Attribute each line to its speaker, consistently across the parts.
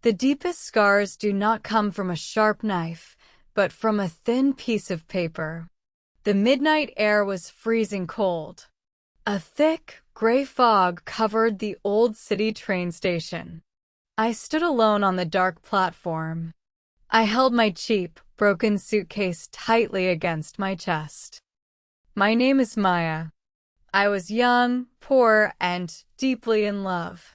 Speaker 1: The deepest scars do not come from a sharp knife, but from a thin piece of paper. The midnight air was freezing cold. A thick, gray fog covered the old city train station. I stood alone on the dark platform. I held my cheap, broken suitcase tightly against my chest. My name is Maya. I was young, poor, and deeply in love.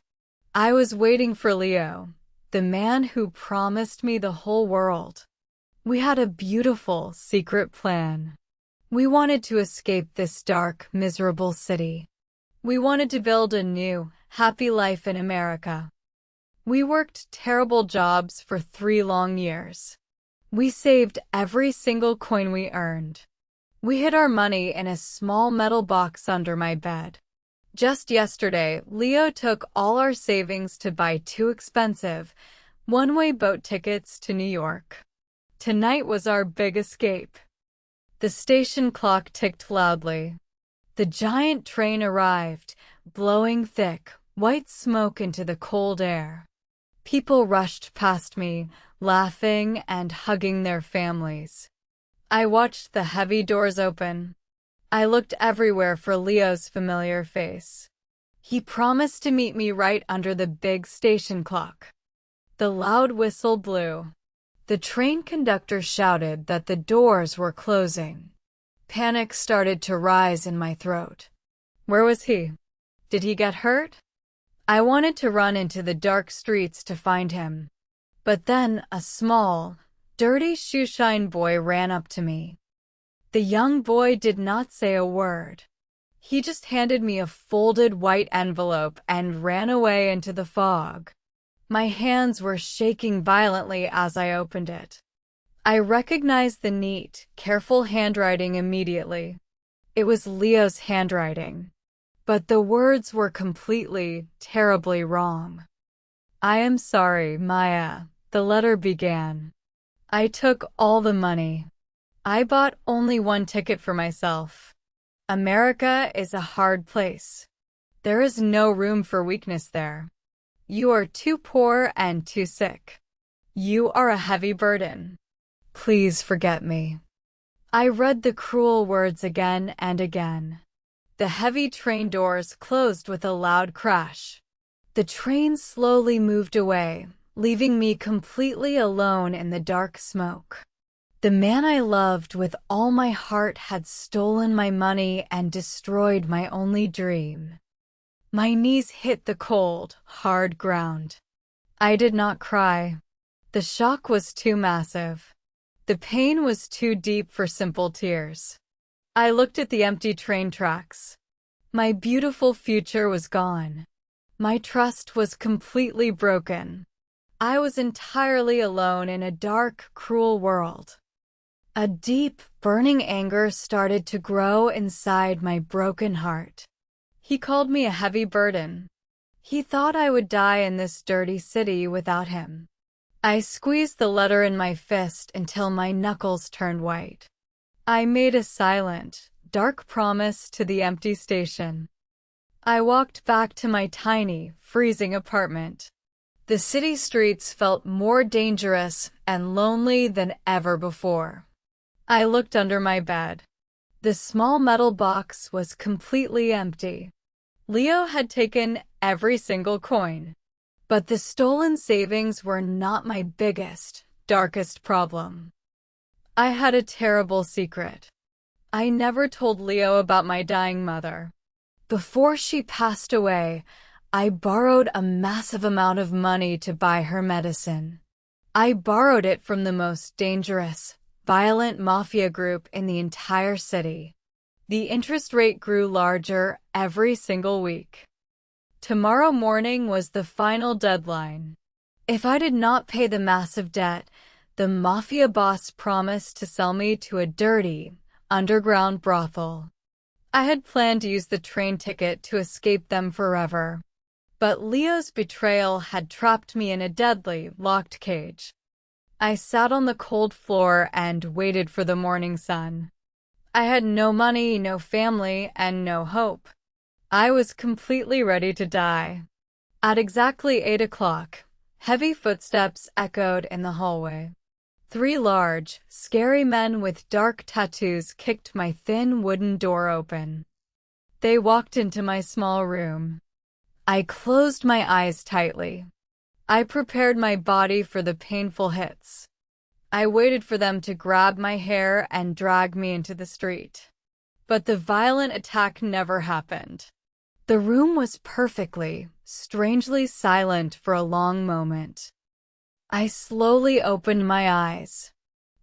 Speaker 1: I was waiting for Leo, the man who promised me the whole world. We had a beautiful, secret plan. We wanted to escape this dark, miserable city. We wanted to build a new, happy life in America. We worked terrible jobs for 3 long years. We saved every single coin we earned. We hid our money in a small metal box under my bed. Just yesterday, Leo took all our savings to buy 2 expensive, one-way boat tickets to New York. Tonight was our big escape. The station clock ticked loudly. The giant train arrived, blowing thick, white smoke into the cold air. People rushed past me, laughing and hugging their families. I watched the heavy doors open. I looked everywhere for Leo's familiar face. He promised to meet me right under the big station clock. The loud whistle blew. The train conductor shouted that the doors were closing. Panic started to rise in my throat. Where was he? Did he get hurt? I wanted to run into the dark streets to find him. But then a small, dirty shoeshine boy ran up to me. The young boy did not say a word. He just handed me a folded white envelope and ran away into the fog. My hands were shaking violently as I opened it. I recognized the neat, careful handwriting immediately. It was Leo's handwriting. But the words were completely, terribly wrong. I am sorry, Maya, the letter began. I took all the money. I bought only 1 ticket for myself. America is a hard place. There is no room for weakness there. You are too poor and too sick. You are a heavy burden. Please forget me. I read the cruel words again and again. The heavy train doors closed with a loud crash. The train slowly moved away, leaving me completely alone in the dark smoke. The man I loved with all my heart had stolen my money and destroyed my only dream. My knees hit the cold, hard ground. I did not cry. The shock was too massive. The pain was too deep for simple tears. I looked at the empty train tracks. My beautiful future was gone. My trust was completely broken. I was entirely alone in a dark, cruel world. A deep, burning anger started to grow inside my broken heart. He called me a heavy burden. He thought I would die in this dirty city without him. I squeezed the letter in my fist until my knuckles turned white. I made a silent, dark promise to the empty station. I walked back to my tiny, freezing apartment. The city streets felt more dangerous and lonely than ever before. I looked under my bed. The small metal box was completely empty. Leo had taken every single coin. But the stolen savings were not my biggest, darkest problem. I had a terrible secret. I never told Leo about my dying mother. Before she passed away, I borrowed a massive amount of money to buy her medicine. I borrowed it from the most dangerous, violent mafia group in the entire city. The interest rate grew larger every single week. Tomorrow morning was the final deadline. If I did not pay the massive debt, the mafia boss promised to sell me to a dirty, underground brothel. I had planned to use the train ticket to escape them forever. But Leo's betrayal had trapped me in a deadly, locked cage. I sat on the cold floor and waited for the morning sun. I had no money, no family, and no hope. I was completely ready to die. At exactly 8 o'clock, Heavy footsteps echoed in the hallway. 3 large, scary men with dark tattoos kicked my thin wooden door open. They walked into my small room. I closed my eyes tightly. I prepared my body for the painful hits. I waited for them to grab my hair and drag me into the street. But the violent attack never happened. The room was perfectly, strangely silent for a long moment. I slowly opened my eyes.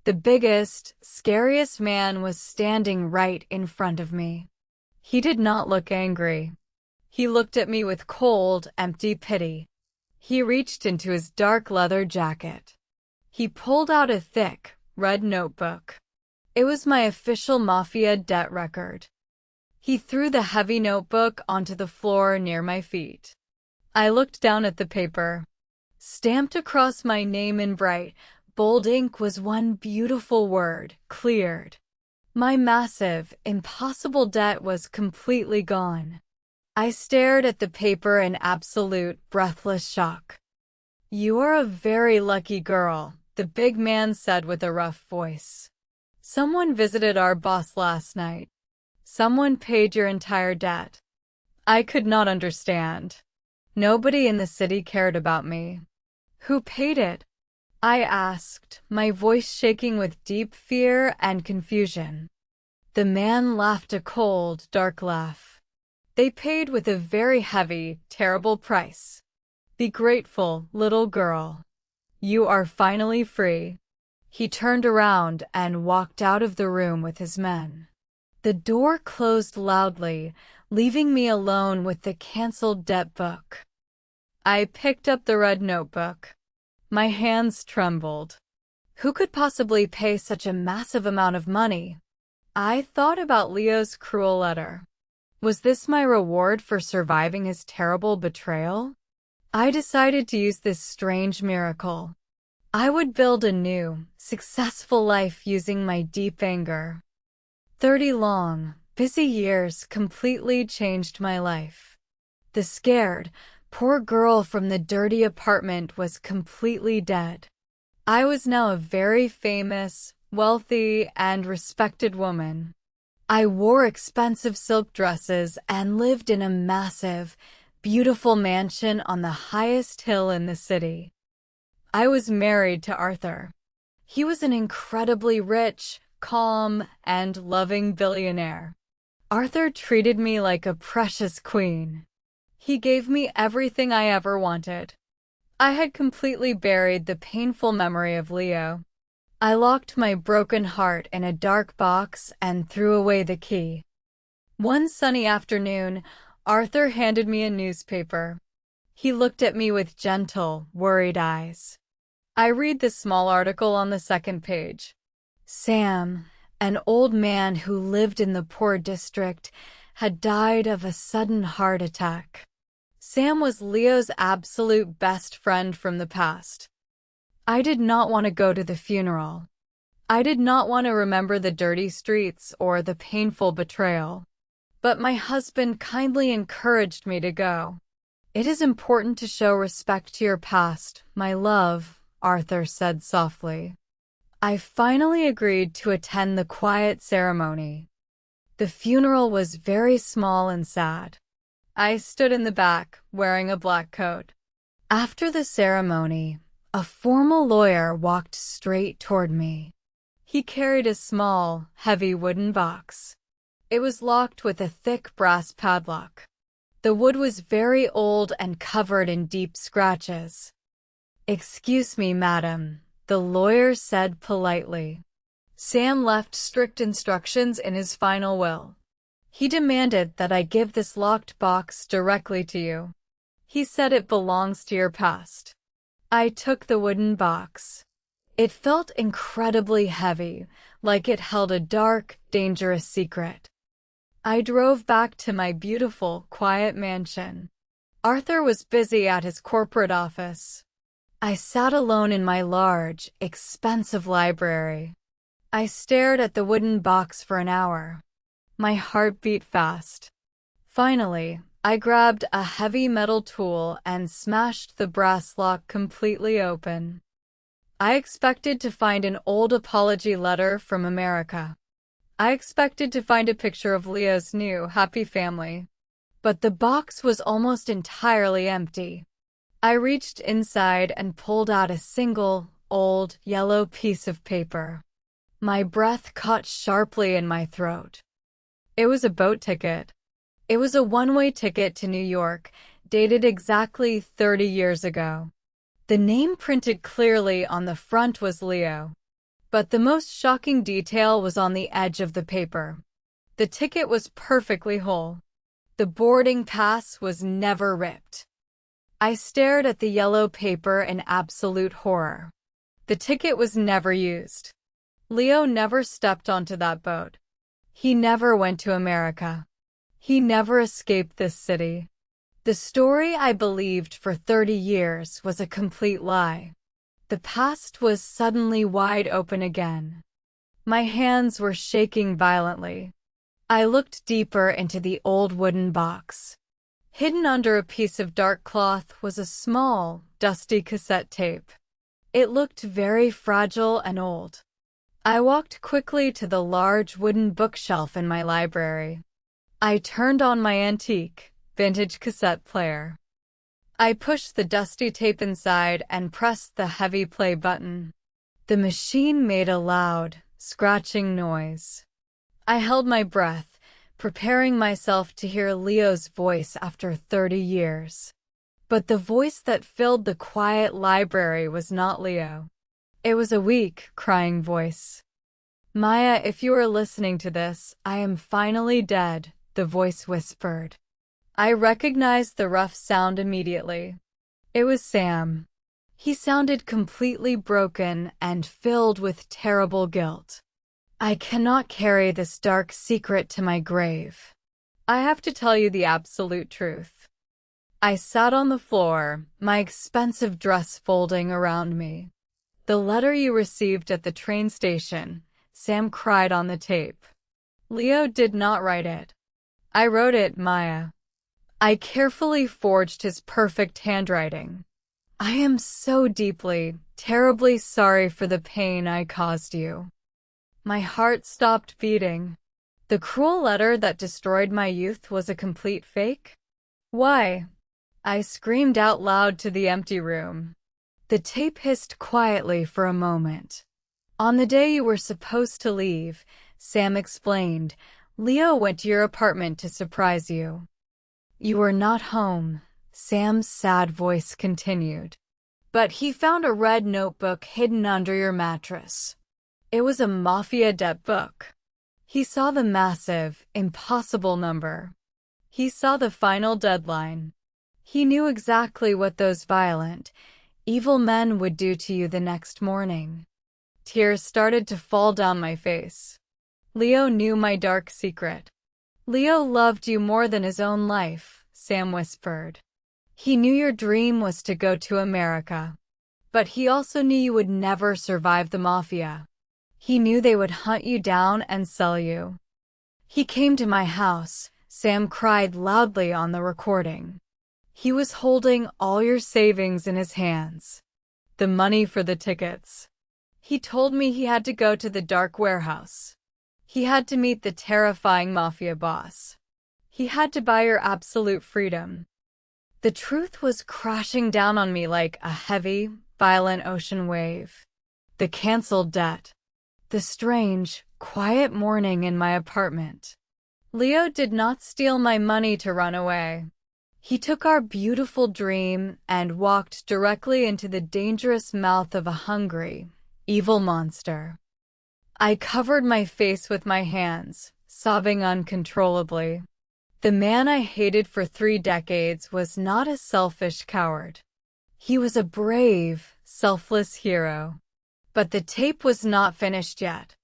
Speaker 1: The biggest, scariest man was standing right in front of me. He did not look angry. He looked at me with cold, empty pity. He reached into his dark leather jacket. He pulled out a thick, red notebook. It was my official Mafia debt record. He threw the heavy notebook onto the floor near my feet. I looked down at the paper. Stamped across my name in bright, bold ink was one beautiful word, cleared. My massive, impossible debt was completely gone. I stared at the paper in absolute, breathless shock. "You are a very lucky girl," the big man said with a rough voice. "Someone visited our boss last night. Someone paid your entire debt." I could not understand. Nobody in the city cared about me. "Who paid it?" I asked, my voice shaking with deep fear and confusion. The man laughed a cold, dark laugh. "They paid with a very heavy, terrible price. Be grateful, little girl. You are finally free." He turned around and walked out of the room with his men. The door closed loudly, leaving me alone with the canceled debt book. I picked up the red notebook. My hands trembled. Who could possibly pay such a massive amount of money? I thought about Leo's cruel letter. Was this my reward for surviving his terrible betrayal? I decided to use this strange miracle. I would build a new, successful life using my deep anger. 30 long, busy years completely changed my life. The scared, poor girl from the dirty apartment was completely dead. I was now a very famous, wealthy, and respected woman. I wore expensive silk dresses and lived in a massive, beautiful mansion on the highest hill in the city. I was married to Arthur. He was an incredibly rich, calm, and loving billionaire. Arthur treated me like a precious queen. He gave me everything I ever wanted. I had completely buried the painful memory of Leo. I locked my broken heart in a dark box and threw away the key. One sunny afternoon, Arthur handed me a newspaper. He looked at me with gentle, worried eyes. I read the small article on the second page. Sam, an old man who lived in the poor district, had died of a sudden heart attack. Sam was Leo's absolute best friend from the past. I did not want to go to the funeral. I did not want to remember the dirty streets or the painful betrayal. But my husband kindly encouraged me to go. "It is important to show respect to your past, my love," Arthur said softly. I finally agreed to attend the quiet ceremony. The funeral was very small and sad. I stood in the back, wearing a black coat. After the ceremony, a formal lawyer walked straight toward me. He carried a small, heavy wooden box. It was locked with a thick brass padlock. The wood was very old and covered in deep scratches. "Excuse me, madam," the lawyer said politely. "Sam left strict instructions in his final will. He demanded that I give this locked box directly to you. He said it belongs to your past." I took the wooden box. It felt incredibly heavy, like it held a dark, dangerous secret. I drove back to my beautiful, quiet mansion. Arthur was busy at his corporate office. I sat alone in my large, expensive library. I stared at the wooden box for an hour. My heart beat fast. Finally, I grabbed a heavy metal tool and smashed the brass lock completely open. I expected to find an old apology letter from America. I expected to find a picture of Leo's new, happy family. But the box was almost entirely empty. I reached inside and pulled out a single, old, yellow piece of paper. My breath caught sharply in my throat. It was a boat ticket. It was a one-way ticket to New York, dated exactly 30 years ago. The name printed clearly on the front was Leo. But the most shocking detail was on the edge of the paper. The ticket was perfectly whole. The boarding pass was never ripped. I stared at the yellow paper in absolute horror. The ticket was never used. Leo never stepped onto that boat. He never went to America. He never escaped this city. The story I believed for 30 years was a complete lie. The past was suddenly wide open again. My hands were shaking violently. I looked deeper into the old wooden box. Hidden under a piece of dark cloth was a small, dusty cassette tape. It looked very fragile and old. I walked quickly to the large wooden bookshelf in my library. I turned on my antique, vintage cassette player. I pushed the dusty tape inside and pressed the heavy play button. The machine made a loud, scratching noise. I held my breath, preparing myself to hear Leo's voice after 30 years. But the voice that filled the quiet library was not Leo. It was a weak, crying voice. "Maya, if you are listening to this, I am finally dead," the voice whispered. I recognized the rough sound immediately. It was Sam. He sounded completely broken and filled with terrible guilt. "I cannot carry this dark secret to my grave. I have to tell you the absolute truth." I sat on the floor, my expensive dress folding around me. "The letter you received at the train station," Sam cried on the tape. "Leo did not write it. I wrote it, Maya. I carefully forged his perfect handwriting. I am so deeply, terribly sorry for the pain I caused you." My heart stopped beating. The cruel letter that destroyed my youth was a complete fake? Why? I screamed out loud to the empty room. The tape hissed quietly for a moment. "On the day you were supposed to leave," Sam explained, "Leo went to your apartment to surprise you." "You were not home," Sam's sad voice continued. "But he found a red notebook hidden under your mattress. It was a Mafia debt book. He saw the massive, impossible number. He saw the final deadline. He knew exactly what those violent, evil men would do to you the next morning." Tears started to fall down my face. "Leo knew my dark secret. Leo loved you more than his own life," Sam whispered. "He knew your dream was to go to America. But he also knew you would never survive the Mafia. He knew they would hunt you down and sell you. He came to my house," Sam cried loudly on the recording. "He was holding all your savings in his hands. The money for the tickets. He told me he had to go to the dark warehouse. He had to meet the terrifying Mafia boss. He had to buy your absolute freedom." The truth was crashing down on me like a heavy, violent ocean wave. The canceled debt. The strange, quiet morning in my apartment. Leo did not steal my money to run away. He took our beautiful dream and walked directly into the dangerous mouth of a hungry, evil monster. I covered my face with my hands, sobbing uncontrollably. The man I hated for 3 decades was not a selfish coward. He was a brave, selfless hero. But the tape was not finished yet.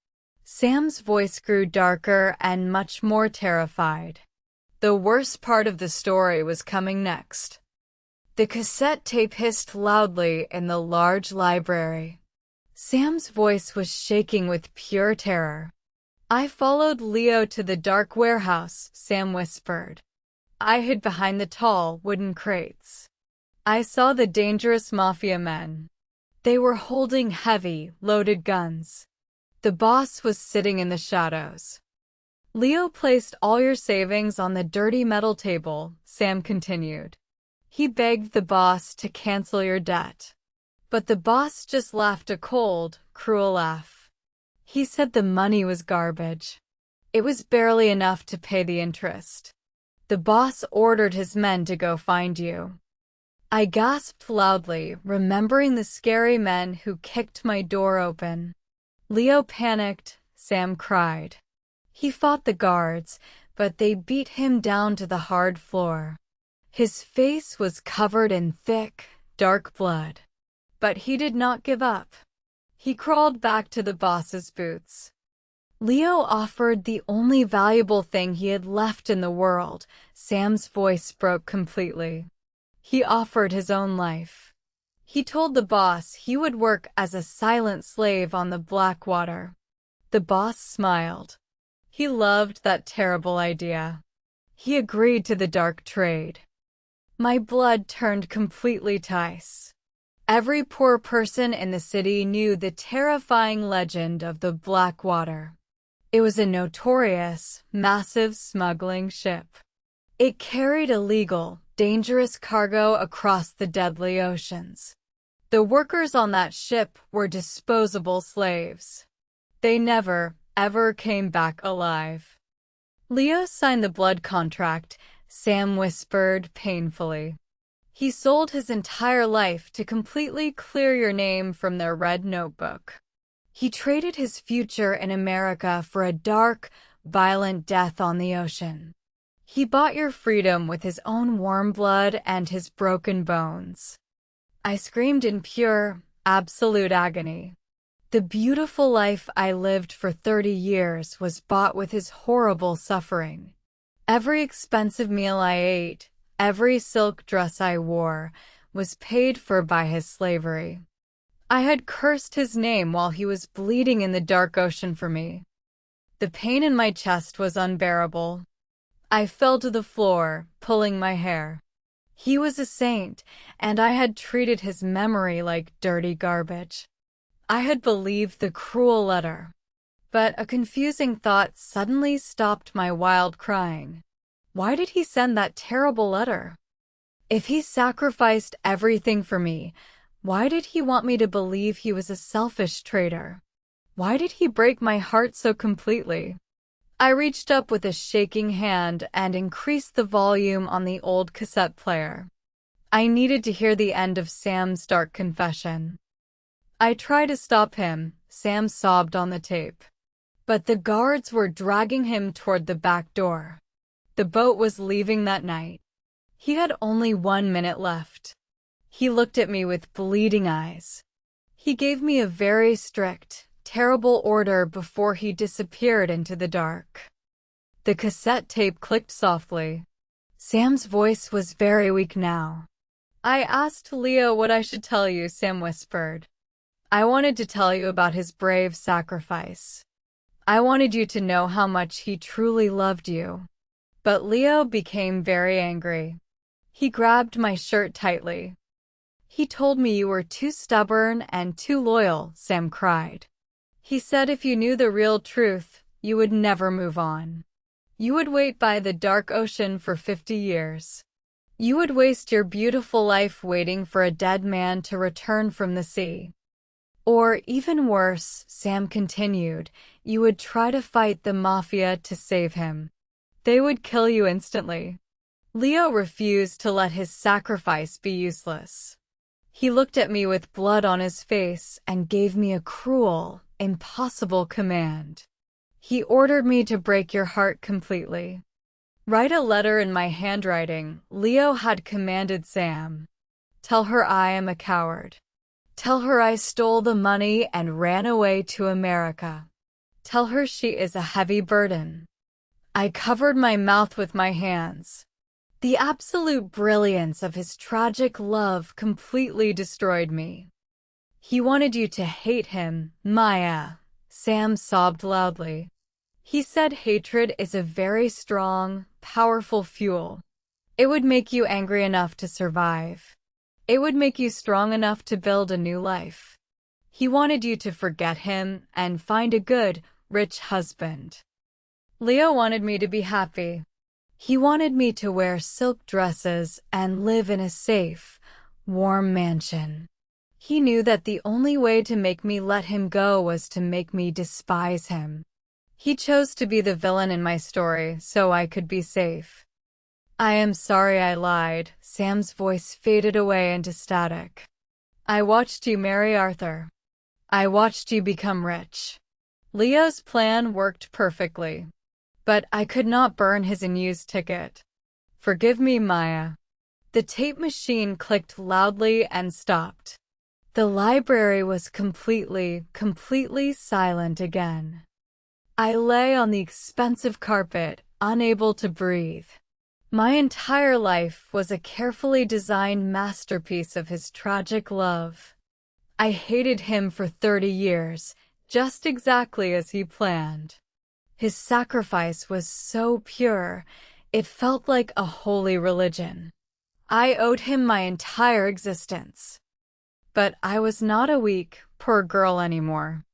Speaker 1: Sam's voice grew darker and much more terrified. The worst part of the story was coming next. The cassette tape hissed loudly in the large library. Sam's voice was shaking with pure terror. "I followed Leo to the dark warehouse," Sam whispered. I hid behind the tall wooden crates. I saw the dangerous Mafia men. They were holding heavy, loaded guns. The boss was sitting in the shadows. Leo placed all your savings on the dirty metal table, Sam continued. He begged the boss to cancel your debt. But the boss just laughed a cold, cruel laugh. He said the money was garbage. It was barely enough to pay the interest. The boss ordered his men to go find you. I gasped loudly, remembering the scary men who kicked my door open. Leo panicked, Sam cried. He fought the guards, but they beat him down to the hard floor. His face was covered in thick, dark blood. But he did not give up. He crawled back to the boss's boots. Leo offered the only valuable thing he had left in the world. Sam's voice broke completely. He offered his own life. He told the boss he would work as a silent slave on the Blackwater. The boss smiled. He loved that terrible idea. He agreed to the dark trade. My blood turned completely to ice. Every poor person in the city knew the terrifying legend of the Blackwater. It was a notorious, massive smuggling ship. It carried illegal, dangerous cargo across the deadly oceans. The workers on that ship were disposable slaves. They never, ever came back alive. Leo signed the blood contract, Sam whispered painfully. He sold his entire life to completely clear your name from their red notebook. He traded his future in America for a dark, violent death on the ocean. He bought your freedom with his own warm blood and his broken bones. I screamed in pure, absolute agony. The beautiful life I lived for 30 years was bought with his horrible suffering. Every expensive meal I ate, every silk dress I wore, was paid for by his slavery. I had cursed his name while he was bleeding in the dark ocean for me. The pain in my chest was unbearable. I fell to the floor, pulling my hair. He was a saint, and I had treated his memory like dirty garbage. I had believed the cruel letter. But a confusing thought suddenly stopped my wild crying. Why did he send that terrible letter? If he sacrificed everything for me, why did he want me to believe he was a selfish traitor? Why did he break my heart so completely? I reached up with a shaking hand and increased the volume on the old cassette player. I needed to hear the end of Sam's dark confession. I tried to stop him, Sam sobbed on the tape. But the guards were dragging him toward the back door. The boat was leaving that night. He had only 1 minute left. He looked at me with bleeding eyes. He gave me a very strict, terrible order before he disappeared into the dark. The cassette tape clicked softly. Sam's voice was very weak now. I asked Leo what I should tell you, Sam whispered. I wanted to tell you about his brave sacrifice. I wanted you to know how much he truly loved you. But Leo became very angry. He grabbed my shirt tightly. He told me you were too stubborn and too loyal, Sam cried. He said if you knew the real truth, you would never move on. You would wait by the dark ocean for 50 years. You would waste your beautiful life waiting for a dead man to return from the sea. Or even worse, Sam continued, you would try to fight the Mafia to save him. They would kill you instantly. Leo refused to let his sacrifice be useless. He looked at me with blood on his face and gave me a cruel, impossible command. He ordered me to break your heart completely. Write a letter in my handwriting, Leo had commanded Sam. Tell her I am a coward. Tell her I stole the money and ran away to America. Tell her she is a heavy burden. I covered my mouth with my hands. The absolute brilliance of his tragic love completely destroyed me. He wanted you to hate him, Maya. Sam sobbed loudly. He said hatred is a very strong, powerful fuel. It would make you angry enough to survive. It would make you strong enough to build a new life. He wanted you to forget him and find a good, rich husband. Leo wanted me to be happy. He wanted me to wear silk dresses and live in a safe, warm mansion. He knew that the only way to make me let him go was to make me despise him. He chose to be the villain in my story so I could be safe. I am sorry I lied. Sam's voice faded away into static. I watched you marry Arthur. I watched you become rich. Leo's plan worked perfectly. But I could not burn his Unused ticket. Forgive me, Maya. The tape machine clicked loudly and stopped. The library was completely silent again. I lay on the expensive carpet, unable to breathe. My entire life was a carefully designed masterpiece of his tragic love. I hated him for 30 years, just exactly as he planned. His sacrifice was so pure, it felt like a holy religion. I owed him my entire existence. But I was not a weak, poor girl anymore.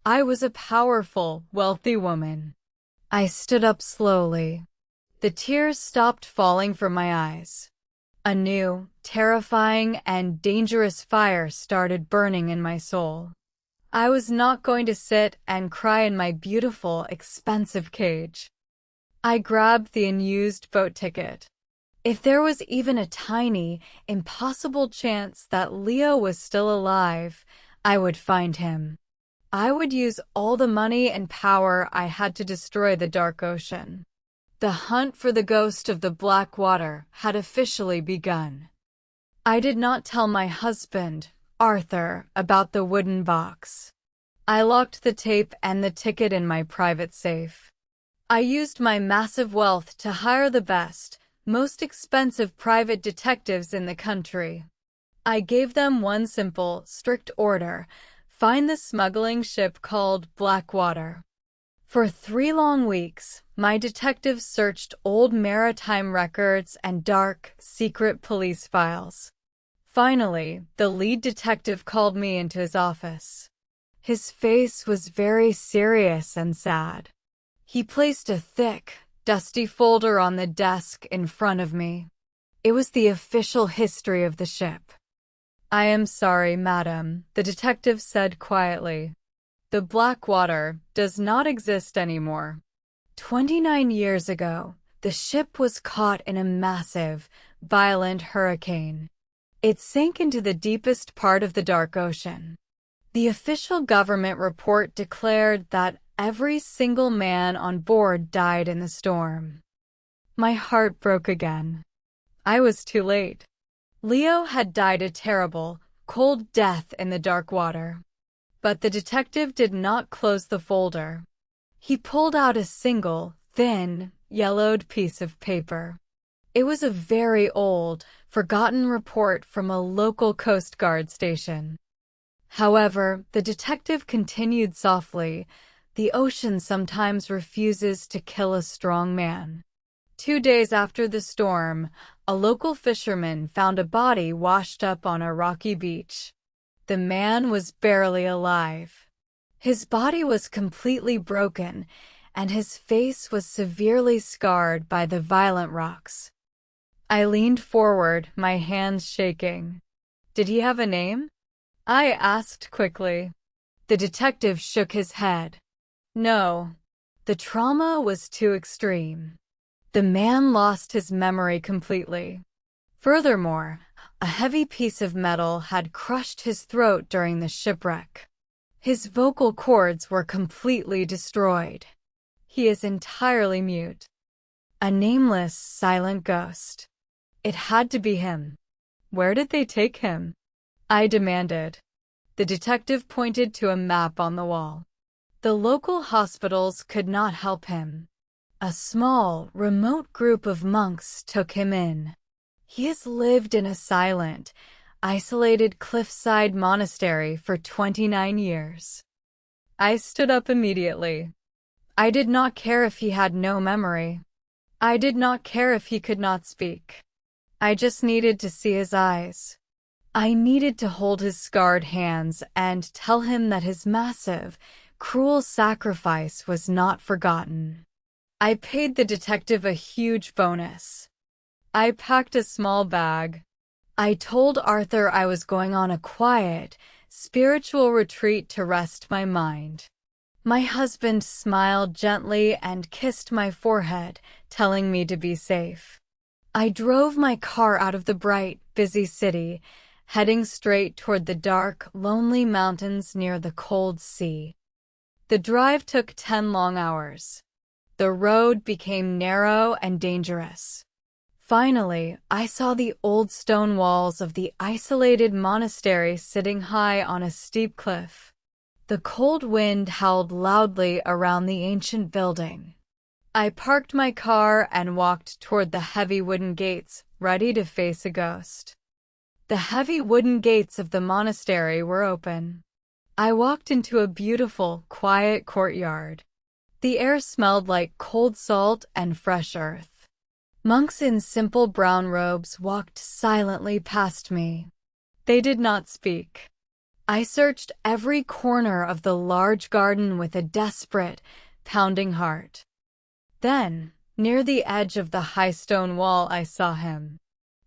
Speaker 1: I was a powerful, wealthy woman. I stood up slowly. The tears stopped falling from my eyes. A new, terrifying, and dangerous fire started burning in my soul. I was not going to sit and cry in my beautiful, expensive cage. I grabbed the unused boat ticket. If there was even a tiny, impossible chance that Leo was still alive, I would find him. I would use all the money and power I had to destroy the dark ocean. The hunt for the ghost of the Black Water had officially begun. I did not tell my husband, Arthur, about the wooden box. I locked the tape and the ticket in my private safe. I used my massive wealth to hire the best, most expensive private detectives in the country. I gave them one simple, strict order: find the smuggling ship called Blackwater. For 3 long weeks, my detectives searched old maritime records and dark, secret police files. Finally, the lead detective called me into his office. His face was very serious and sad. He placed a thick, dusty folder on the desk in front of me. It was the official history of the ship. I am sorry, madam, the detective said quietly. The Blackwater does not exist anymore. 29 years ago, the ship was caught in a massive, violent hurricane. It sank into the deepest part of the dark ocean. The official government report declared that every single man on board died in the storm. My heart broke again. I was too late. Leo had died a terrible, cold death in the dark water. But the detective did not close the folder. He pulled out a single, thin, yellowed piece of paper. It was a very old, forgotten report from a local Coast Guard station. However, the detective continued softly, the ocean sometimes refuses to kill a strong man. 2 days after the storm, a local fisherman found a body washed up on a rocky beach. The man was barely alive. His body was completely broken, and his face was severely scarred by the violent rocks. I leaned forward, my hands shaking. Did he have a name? I asked quickly. The detective shook his head. No. The trauma was too extreme. The man lost his memory completely. Furthermore, a heavy piece of metal had crushed his throat during the shipwreck. His vocal cords were completely destroyed. He is entirely mute. A nameless, silent ghost. It had to be him. Where did they take him? I demanded. The detective pointed to a map on the wall. The local hospitals could not help him. A small, remote group of monks took him in. He has lived in a silent, isolated Cliffside Monastery for 29 years. I stood up immediately. I did not care if he had no memory. I did not care if he could not speak. I just needed to see his eyes. I needed to hold his scarred hands and tell him that his massive, cruel sacrifice was not forgotten. I paid the detective a huge bonus. I packed a small bag. I told Arthur I was going on a quiet, spiritual retreat to rest my mind. My husband smiled gently and kissed my forehead, telling me to be safe. I drove my car out of the bright, busy city, heading straight toward the dark, lonely mountains near the cold sea. The drive took 10 long hours. The road became narrow and dangerous. Finally, I saw the old stone walls of the isolated monastery sitting high on a steep cliff. The cold wind howled loudly around the ancient building. I parked my car and walked toward the heavy wooden gates, ready to face a ghost. The heavy wooden gates of the monastery were open. I walked into a beautiful, quiet courtyard. The air smelled like cold salt and fresh earth. Monks in simple brown robes walked silently past me. They did not speak. I searched every corner of the large garden with a desperate, pounding heart. Then, near the edge of the high stone wall, I saw him.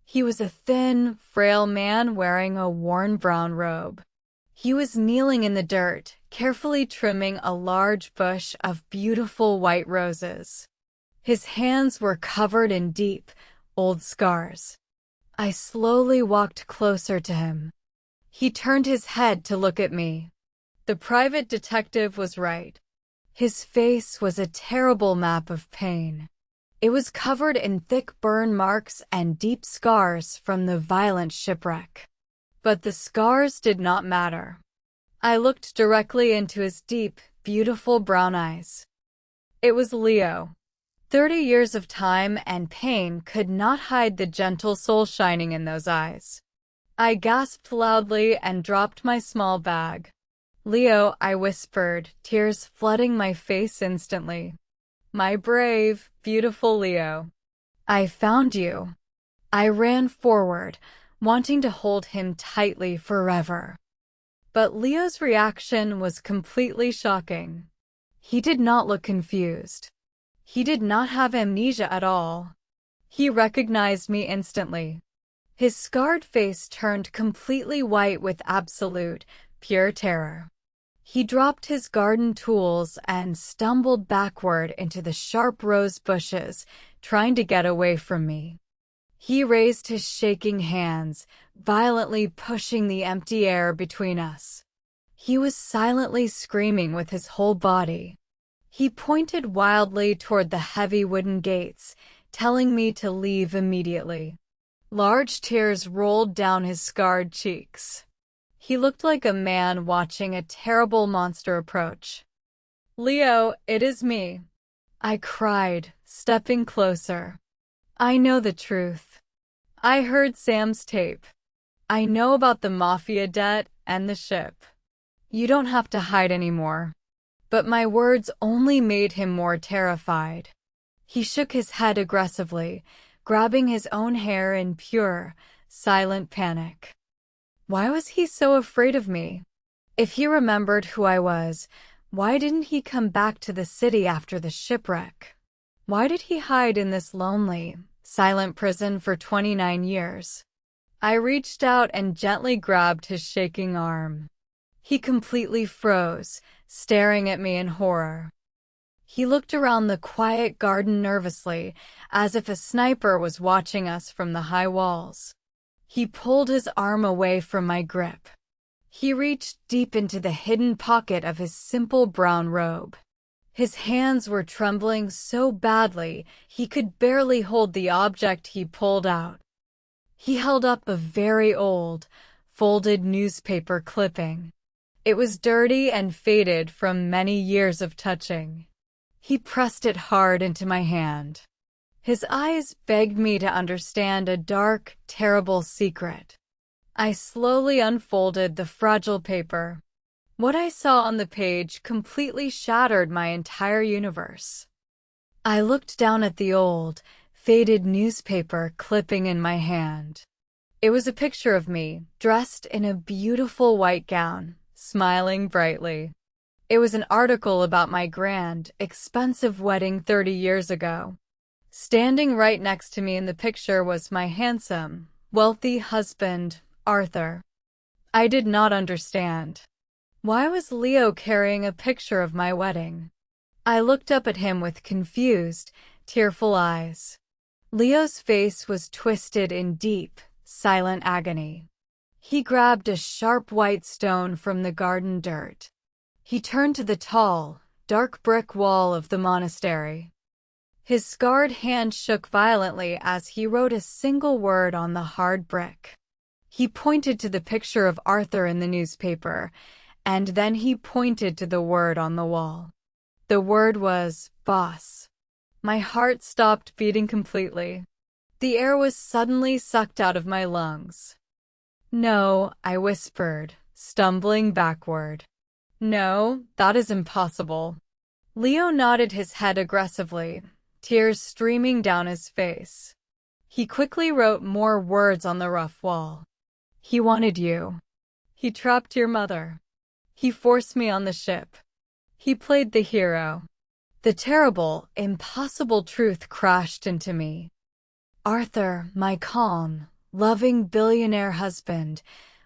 Speaker 1: He was a thin, frail man wearing a worn brown robe. He was kneeling in the dirt, carefully trimming a large bush of beautiful white roses. His hands were covered in deep, old scars. I slowly walked closer to him. He turned his head to look at me. The private detective was right. His face was a terrible map of pain. It was covered in thick burn marks and deep scars from the violent shipwreck. But the scars did not matter. I looked directly into his deep, beautiful brown eyes. It was Leo. 30 years of time and pain could not hide the gentle soul shining in those eyes. I gasped loudly and dropped my small bag. "Leo," I whispered, tears flooding my face instantly. "My brave, beautiful Leo. I found you." I ran forward, wanting to hold him tightly forever. But Leo's reaction was completely shocking. He did not look confused. He did not have amnesia at all. He recognized me instantly. His scarred face turned completely white with absolute, pure terror. He dropped his garden tools and stumbled backward into the sharp rose bushes, trying to get away from me. He raised his shaking hands, violently pushing the empty air between us. He was silently screaming with his whole body. He pointed wildly toward the heavy wooden gates, telling me to leave immediately. Large tears rolled down his scarred cheeks. He looked like a man watching a terrible monster approach. "Leo, it is me," I cried, stepping closer. "I know the truth. I heard Sam's tape. I know about the Mafia debt and the ship. You don't have to hide anymore." But my words only made him more terrified. He shook his head aggressively, grabbing his own hair in pure, silent panic. Why was he so afraid of me? If he remembered who I was, why didn't he come back to the city after the shipwreck? Why did he hide in this lonely, silent prison for 29 years? I reached out and gently grabbed his shaking arm. He completely froze, staring at me in horror. He looked around the quiet garden nervously, as if a sniper was watching us from the high walls. He pulled his arm away from my grip. He reached deep into the hidden pocket of his simple brown robe. His hands were trembling so badly he could barely hold the object he pulled out. He held up a very old, folded newspaper clipping. It was dirty and faded from many years of touching. He pressed it hard into my hand. His eyes begged me to understand a dark, terrible secret. I slowly unfolded the fragile paper. What I saw on the page completely shattered my entire universe. I looked down at the old, faded newspaper clipping in my hand. It was a picture of me, dressed in a beautiful white gown, smiling brightly. It was an article about my grand, expensive wedding 30 years ago. Standing right next to me in the picture was my handsome, wealthy husband, Arthur. I did not understand. Why was Leo carrying a picture of my wedding? I looked up at him with confused, tearful eyes. Leo's face was twisted in deep, silent agony. He grabbed a sharp white stone from the garden dirt. He turned to the tall, dark brick wall of the monastery. His scarred hand shook violently as he wrote a single word on the hard brick. He pointed to the picture of Arthur in the newspaper, and then he pointed to the word on the wall. The word was boss. My heart stopped beating completely. The air was suddenly sucked out of my lungs. "No," I whispered, stumbling backward. "No, that is impossible." Leo nodded his head aggressively, tears streaming down his face. He quickly wrote more words on the rough wall. "He wanted you. He trapped your mother. He forced me on the ship. He played the hero." The terrible, impossible truth crashed into me. Arthur, my calm, loving billionaire husband,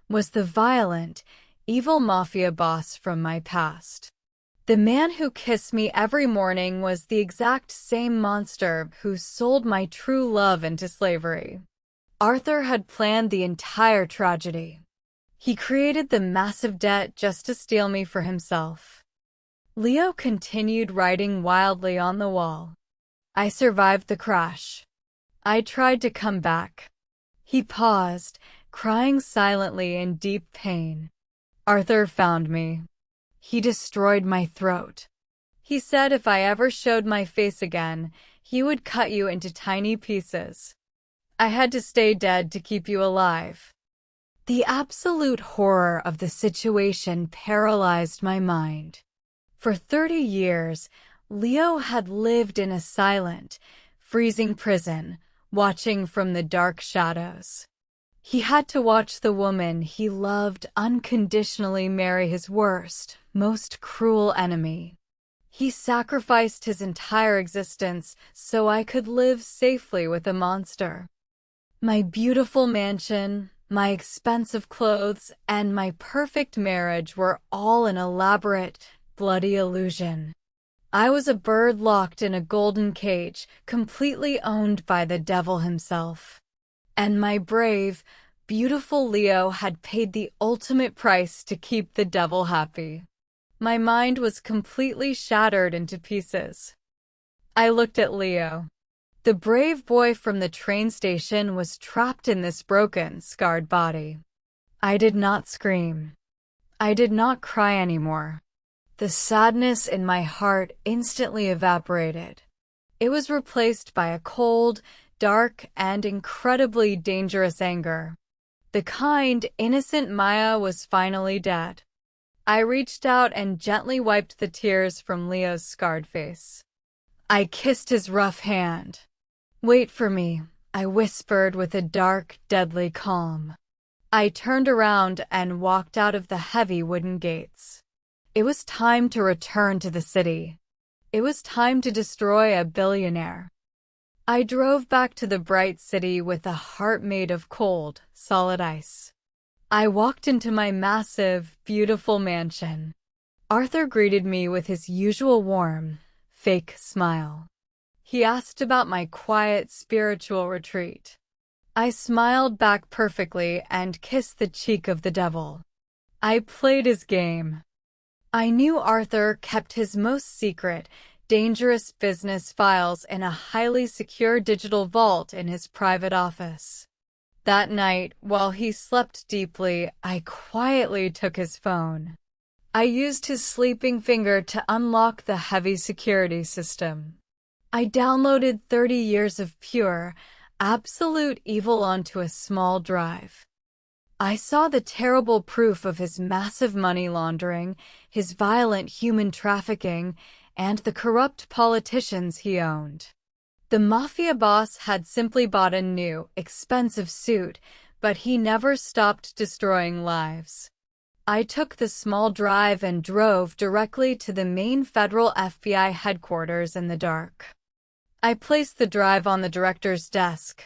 Speaker 1: was the violent, evil mafia boss from my past. The man who kissed me every morning was the exact same monster who sold my true love into slavery. Arthur had planned the entire tragedy. He created the massive debt just to steal me for himself. Leo continued writing wildly on the wall. "I survived the crash. I tried to come back." He paused, crying silently in deep pain. "Arthur found me. He destroyed my throat. He said if I ever showed my face again, he would cut you into tiny pieces. I had to stay dead to keep you alive." The absolute horror of the situation paralyzed my mind. For 30 years, Leo had lived in a silent, freezing prison, watching from the dark shadows. He had to watch the woman he loved unconditionally marry his worst, most cruel enemy. He sacrificed his entire existence so I could live safely with a monster. My beautiful mansion, my expensive clothes, and my perfect marriage were all an elaborate, bloody illusion. I was a bird locked in a golden cage, completely owned by the devil himself. And my brave, beautiful Leo had paid the ultimate price to keep the devil happy. My mind was completely shattered into pieces. I looked at Leo. The brave boy from the train station was trapped in this broken, scarred body. I did not scream. I did not cry anymore. The sadness in my heart instantly evaporated. It was replaced by a cold, dark, and incredibly dangerous anger. The kind, innocent Maya was finally dead. I reached out and gently wiped the tears from Leo's scarred face. I kissed his rough hand. "Wait for me," I whispered with a dark, deadly calm. I turned around and walked out of the heavy wooden gates. It was time to return to the city. It was time to destroy a billionaire. I drove back to the bright city with a heart made of cold, solid ice. I walked into my massive, beautiful mansion. Arthur greeted me with his usual warm, fake smile. He asked about my quiet, spiritual retreat. I smiled back perfectly and kissed the cheek of the devil. I played his game. I knew Arthur kept his most secret, dangerous business files in a highly secure digital vault in his private office. That night, while he slept deeply, I quietly took his phone. I used his sleeping finger to unlock the heavy security system. I downloaded 30 years of pure, absolute evil onto a small drive. I saw the terrible proof of his massive money laundering, his violent human trafficking, and the corrupt politicians he owned. The Mafia boss had simply bought a new, expensive suit, but he never stopped destroying lives. I took the small drive and drove directly to the main federal FBI headquarters in the dark. I placed the drive on the director's desk.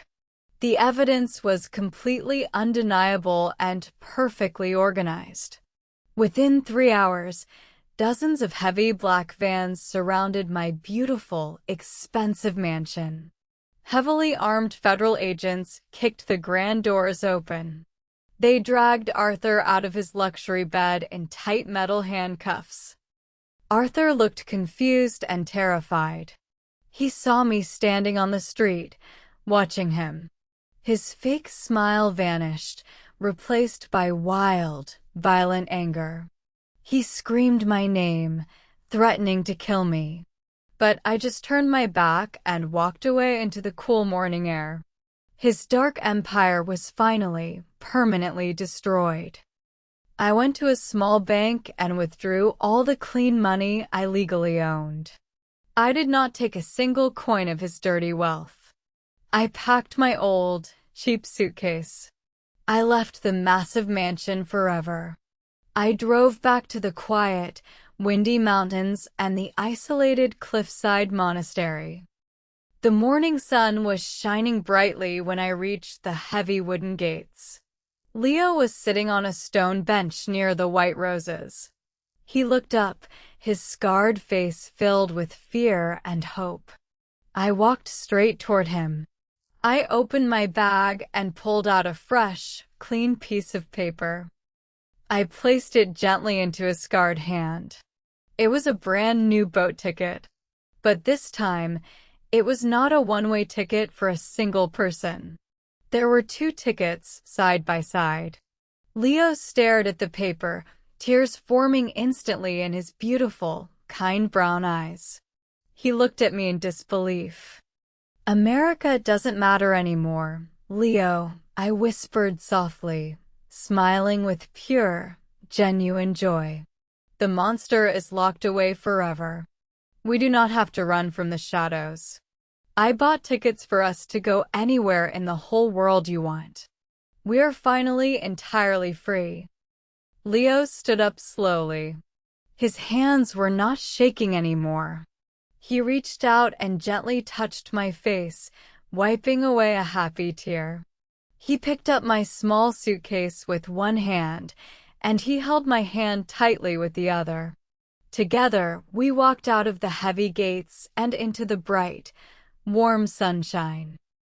Speaker 1: The evidence was completely undeniable and perfectly organized. Within 3 hours, dozens of heavy black vans surrounded my beautiful, expensive mansion. Heavily armed federal agents kicked the grand doors open. They dragged Arthur out of his luxury bed in tight metal handcuffs. Arthur looked confused and terrified. He saw me standing on the street, watching him. His fake smile vanished, replaced by wild, violent anger. He screamed my name, threatening to kill me. But I just turned my back and walked away into the cool morning air. His dark empire was finally, permanently destroyed. I went to a small bank and withdrew all the clean money I legally owned. I did not take a single coin of his dirty wealth. I packed my old, cheap suitcase. I left the massive mansion forever. I drove back to the quiet, windy mountains and the isolated Cliffside Monastery. The morning sun was shining brightly when I reached the heavy wooden gates. Leo was sitting on a stone bench near the white roses. He looked up, his scarred face filled with fear and hope. I walked straight toward him. I opened my bag and pulled out a fresh, clean piece of paper. I placed it gently into his scarred hand. It was a brand new boat ticket. But this time, it was not a one-way ticket for a single person. There were 2 tickets, side by side. Leo stared at the paper, tears forming instantly in his beautiful, kind brown eyes. He looked at me in disbelief. "America doesn't matter anymore, Leo," I whispered softly, smiling with pure, genuine joy. "The monster is locked away forever. We do not have to run from the shadows. I bought tickets for us to go anywhere in the whole world you want. We are finally entirely free." Leo stood up slowly. His hands were not shaking anymore. He reached out and gently touched my face, wiping away a happy tear. He picked up my small suitcase with one hand, and he held my hand tightly with the other. Together, we walked out of the heavy gates and into the bright, warm sunshine.